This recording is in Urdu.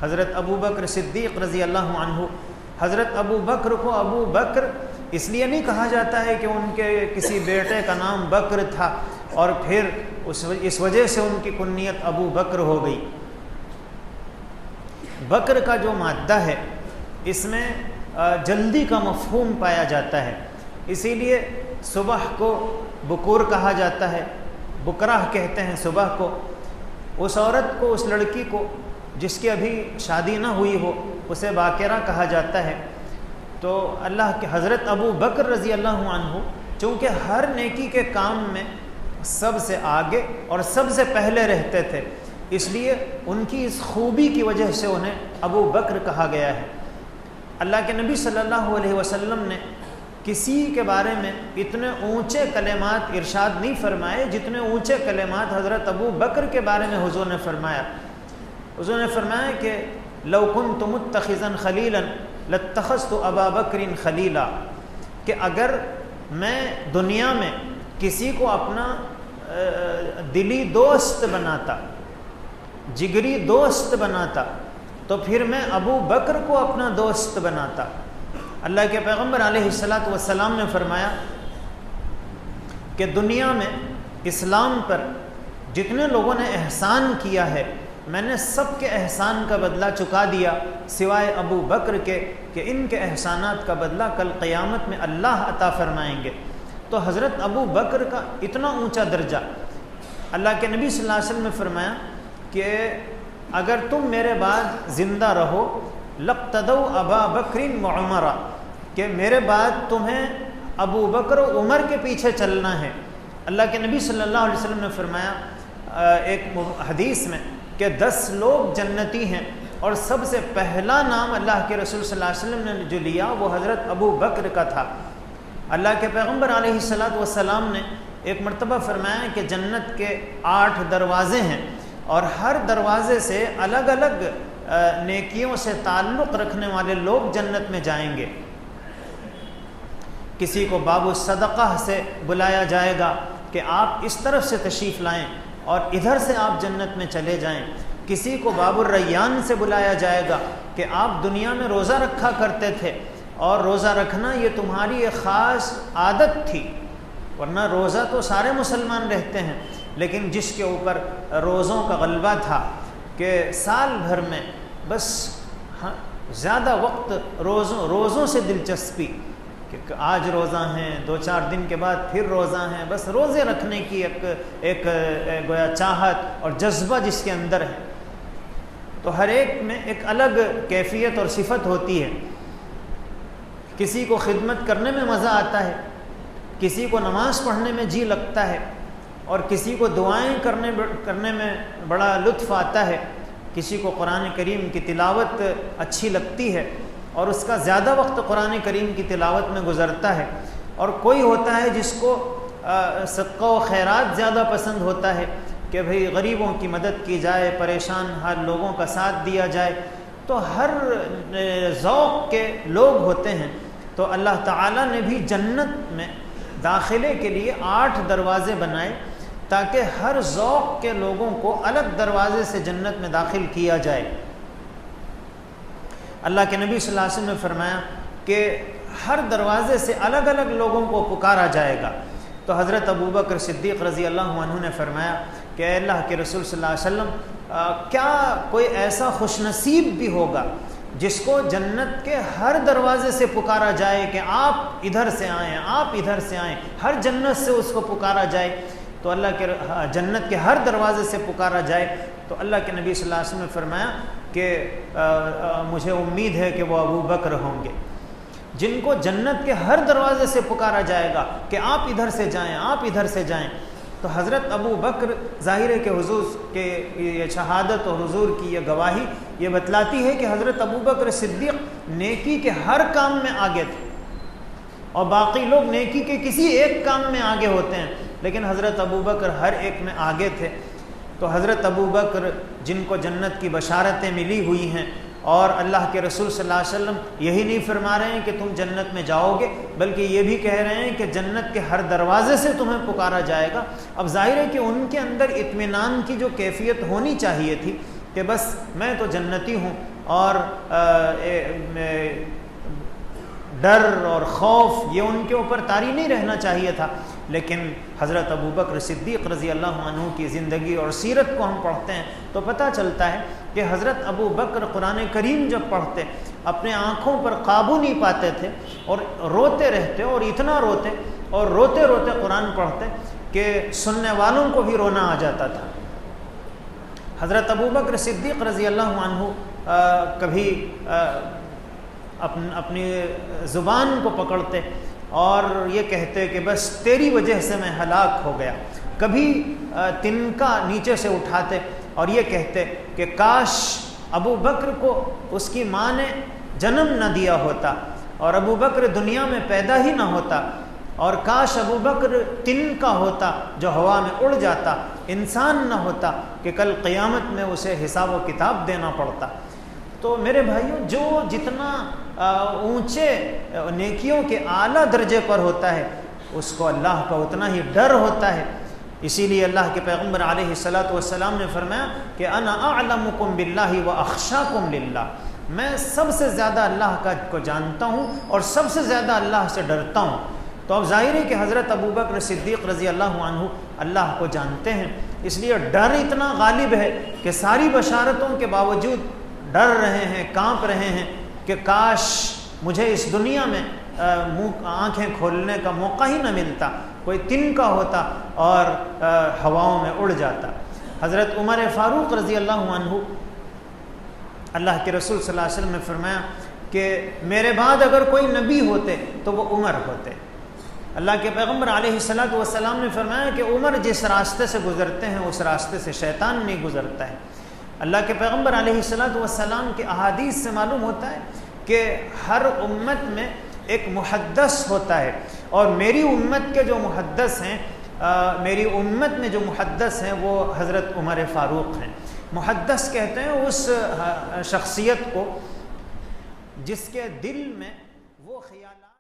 حضرت ابو بکر صدیق رضی اللہ عنہ. حضرت ابو بکر کو ابو بکر اس لیے نہیں کہا جاتا ہے کہ ان کے کسی بیٹے کا نام بکر تھا اور پھر اس وجہ سے ان کی کنیت ابو بکر ہو گئی. بکر کا جو مادہ ہے اس میں جلدی کا مفہوم پایا جاتا ہے، اسی لیے صبح کو بکور کہا جاتا ہے، بکرہ کہتے ہیں صبح کو. اس عورت کو، اس لڑکی کو جس کی ابھی شادی نہ ہوئی ہو، اسے باکرہ کہا جاتا ہے. تو اللہ کے حضرت ابو بکر رضی اللہ عنہ چونکہ ہر نیکی کے کام میں سب سے آگے اور سب سے پہلے رہتے تھے، اس لیے ان کی اس خوبی کی وجہ سے انہیں ابو بکر کہا گیا ہے. اللہ کے نبی صلی اللہ علیہ وسلم نے کسی کے بارے میں اتنے اونچے کلمات ارشاد نہیں فرمائے جتنے اونچے کلمات حضرت ابو بکر کے بارے میں حضور نے فرمایا. حضور نے فرمایا کہ لو كنت متخذا خلیلا لاتخذت ابا بکر خلیلا، کہ اگر میں دنیا میں کسی کو اپنا دلی دوست بناتا، جگری دوست بناتا، تو پھر میں ابو بکر کو اپنا دوست بناتا. اللہ کے پیغمبر علیہ الصلاۃ والسلام نے فرمایا کہ دنیا میں اسلام پر جتنے لوگوں نے احسان کیا ہے میں نے سب کے احسان کا بدلہ چکا دیا سوائے ابو بکر کے، کہ ان کے احسانات کا بدلہ کل قیامت میں اللہ عطا فرمائیں گے. تو حضرت ابو بکر کا اتنا اونچا درجہ. اللہ کے نبی صلی اللہ علیہ وسلم نے فرمایا کہ اگر تم میرے بعد زندہ رہو لقتدوا ابا بکر وعمر، کہ میرے بعد تمہیں ابو بکر و عمر کے پیچھے چلنا ہے. اللہ کے نبی صلی اللہ علیہ وسلم نے فرمایا ایک حدیث میں کہ 10 لوگ جنتی ہیں اور سب سے پہلا نام اللہ کے رسول صلی اللہ علیہ وسلم نے جو لیا وہ حضرت ابو بکر کا تھا. اللہ کے پیغمبر علیہ الصلاۃ والسلام نے ایک مرتبہ فرمایا کہ جنت کے 8 دروازے ہیں اور ہر دروازے سے الگ الگ نیکیوں سے تعلق رکھنے والے لوگ جنت میں جائیں گے. کسی کو باب الصدقہ سے بلایا جائے گا کہ آپ اس طرف سے تشریف لائیں اور ادھر سے آپ جنت میں چلے جائیں. کسی کو باب الریان سے بلایا جائے گا کہ آپ دنیا میں روزہ رکھا کرتے تھے اور روزہ رکھنا یہ تمہاری ایک خاص عادت تھی، ورنہ روزہ تو سارے مسلمان رہتے ہیں، لیکن جس کے اوپر روزوں کا غلبہ تھا کہ سال بھر میں بس زیادہ وقت روزوں سے دلچسپی، کہ آج روزہ ہیں 2-4 دن کے بعد پھر روزہ ہیں، بس روزے رکھنے کی ایک گویا چاہت اور جذبہ جس کے اندر ہے. تو ہر ایک میں ایک الگ کیفیت اور صفت ہوتی ہے. کسی کو خدمت کرنے میں مزہ آتا ہے، کسی کو نماز پڑھنے میں جی لگتا ہے، اور کسی کو دعائیں کرنے میں بڑا لطف آتا ہے، کسی کو قرآن کریم کی تلاوت اچھی لگتی ہے اور اس کا زیادہ وقت قرآن کریم کی تلاوت میں گزرتا ہے، اور کوئی ہوتا ہے جس کو صدقہ و خیرات زیادہ پسند ہوتا ہے کہ بھئی غریبوں کی مدد کی جائے، پریشان حال لوگوں کا ساتھ دیا جائے. تو ہر ذوق کے لوگ ہوتے ہیں. تو اللہ تعالیٰ نے بھی جنت میں داخلے کے لیے 8 دروازے بنائے تاکہ ہر ذوق کے لوگوں کو الگ دروازے سے جنت میں داخل کیا جائے. اللہ کے نبی صلی اللہ علیہ وسلم نے فرمایا کہ ہر دروازے سے الگ الگ لوگوں کو پکارا جائے گا. تو حضرت ابو بکر صدیق رضی اللہ عنہ نے فرمایا کہ اے اللہ کے رسول صلی اللہ علیہ وسلم، کیا کوئی ایسا خوش نصیب بھی ہوگا جس کو جنت کے ہر دروازے سے پکارا جائے کہ آپ ادھر سے آئیں، آپ ادھر سے آئیں، ہر جنت سے اس کو پکارا جائے. تو اللہ کے جنت کے ہر دروازے سے پکارا جائے. تو اللہ کے نبی صلی اللہ علیہ وسلم نے فرمایا کہ مجھے امید ہے کہ وہ ابو بکر ہوں گے جن کو جنت کے ہر دروازے سے پکارا جائے گا کہ آپ ادھر سے جائیں، آپ ادھر سے جائیں. تو حضرت ابو بکر ظاہر ہے کہ حضور کے یہ شہادت اور حضور کی یہ گواہی یہ بتلاتی ہے کہ حضرت ابو بکر صدیق نیکی کے ہر کام میں آگے تھے، اور باقی لوگ نیکی کے کسی ایک کام میں آگے ہوتے ہیں، لیکن حضرت ابو بکر ہر ایک میں آگے تھے. تو حضرت ابو بکر جن کو جنت کی بشارتیں ملی ہوئی ہیں، اور اللہ کے رسول صلی اللہ علیہ وسلم یہی نہیں فرما رہے ہیں کہ تم جنت میں جاؤ گے، بلکہ یہ بھی کہہ رہے ہیں کہ جنت کے ہر دروازے سے تمہیں پکارا جائے گا. اب ظاہر ہے کہ ان کے اندر اطمینان کی جو کیفیت ہونی چاہیے تھی کہ بس میں تو جنتی ہوں، اور ڈر اور خوف یہ ان کے اوپر طاری نہیں رہنا چاہیے تھا. لیکن حضرت ابوبکر صدیق رضی اللہ عنہ کی زندگی اور سیرت کو ہم پڑھتے ہیں تو پتہ چلتا ہے کہ حضرت ابوبکر قرآن کریم جب پڑھتے اپنے آنکھوں پر قابو نہیں پاتے تھے اور روتے رہتے اور اتنا روتے اور روتے روتے قرآن پڑھتے کہ سننے والوں کو بھی رونا آ جاتا تھا. حضرت ابوبکر صدیق رضی اللہ عنہ کبھی اپنی زبان کو پکڑتے اور یہ کہتے کہ بس تیری وجہ سے میں ہلاک ہو گیا. کبھی تنکا نیچے سے اٹھاتے اور یہ کہتے کہ کاش ابو بکر کو اس کی ماں نے جنم نہ دیا ہوتا اور ابو بکر دنیا میں پیدا ہی نہ ہوتا، اور کاش ابو بکر تنکا ہوتا جو ہوا میں اڑ جاتا، انسان نہ ہوتا کہ کل قیامت میں اسے حساب و کتاب دینا پڑتا. تو میرے بھائیوں، جو جتنا اونچے نیکیوں کے اعلیٰ درجے پر ہوتا ہے اس کو اللہ کا اتنا ہی ڈر ہوتا ہے. اسی لیے اللہ کے پیغمبر علیہ الصلاۃ والسلام نے فرمایا کہ انا اعلمکم باللہ واخشاکم للہ، میں سب سے زیادہ اللہ کو جانتا ہوں اور سب سے زیادہ اللہ سے ڈرتا ہوں. تو اب ظاہر ہے کہ حضرت ابوبکر صدیق رضی اللہ عنہ اللہ کو جانتے ہیں، اس لیے ڈر اتنا غالب ہے کہ ساری بشارتوں کے باوجود ڈر رہے ہیں، کانپ رہے ہیں کہ کاش مجھے اس دنیا میں آنکھیں کھولنے کا موقع ہی نہ ملتا، کوئی تنکا ہوتا اور ہواؤں میں اڑ جاتا. حضرت عمر فاروق رضی اللہ عنہ، اللہ کے رسول صلی اللہ علیہ وسلم نے فرمایا کہ میرے بعد اگر کوئی نبی ہوتے تو وہ عمر ہوتے. اللہ کے پیغمبر علیہ الصلاۃ والسلام نے فرمایا کہ عمر جس راستے سے گزرتے ہیں اس راستے سے شیطان نہیں گزرتا ہے. اللہ کے پیغمبر علیہ الصلاۃ والسلام کے احادیث سے معلوم ہوتا ہے کہ ہر امت میں ایک محدث ہوتا ہے، اور میری امت کے جو محدث ہیں، میری امت میں جو محدث ہیں وہ حضرت عمر فاروق ہیں. محدث کہتے ہیں اس شخصیت کو جس کے دل میں